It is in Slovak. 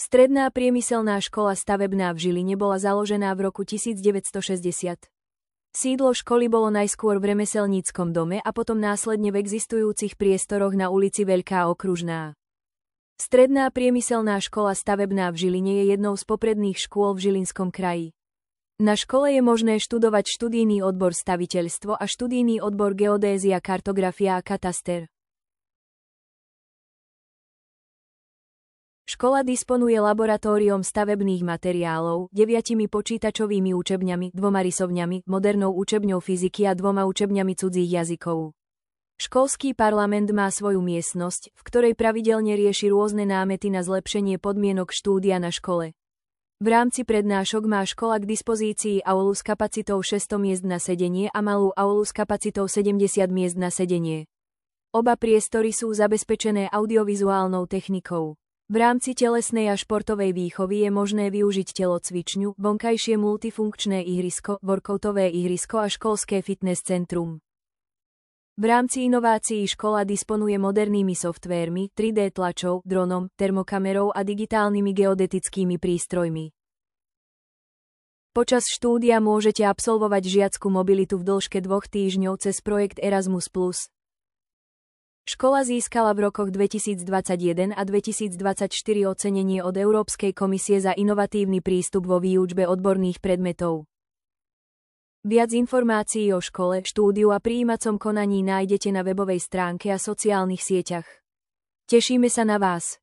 Stredná priemyselná škola stavebná v Žiline bola založená v roku 1960. Sídlo školy bolo najskôr v remeselníckom dome a potom následne v existujúcich priestoroch na ulici Veľká Okružná. Stredná priemyselná škola stavebná v Žiline je jednou z popredných škôl v Žilinskom kraji. Na škole je možné študovať študijný odbor staviteľstvo a študijný odbor geodézia, kartografia a kataster. Škola disponuje laboratóriom stavebných materiálov, 9 počítačovými učebňami, 2 rysovňami, modernou učebňou fyziky a 2 učebňami cudzích jazykov. Školský parlament má svoju miestnosť, v ktorej pravidelne rieši rôzne námety na zlepšenie podmienok štúdia na škole. V rámci prednášok má škola k dispozícii aulu s kapacitou 600 miest na sedenie a malú aulu s kapacitou 70 miest na sedenie. Oba priestory sú zabezpečené audiovizuálnou technikou. V rámci telesnej a športovej výchovy je možné využiť telocvičňu, vonkajšie multifunkčné ihrisko, workoutové ihrisko a školské fitness centrum. V rámci inovácií škola disponuje modernými softvérmi, 3D tlačou, dronom, termokamerou a digitálnymi geodetickými prístrojmi. Počas štúdia môžete absolvovať žiackú mobilitu v dĺžke 2 týždňov cez projekt Erasmus+. Škola získala v rokoch 2021 a 2024 ocenenie od Európskej komisie za inovatívny prístup vo výučbe odborných predmetov. Viac informácií o škole, štúdiu a prijímacom konaní nájdete na webovej stránke a sociálnych sieťach. Tešíme sa na vás.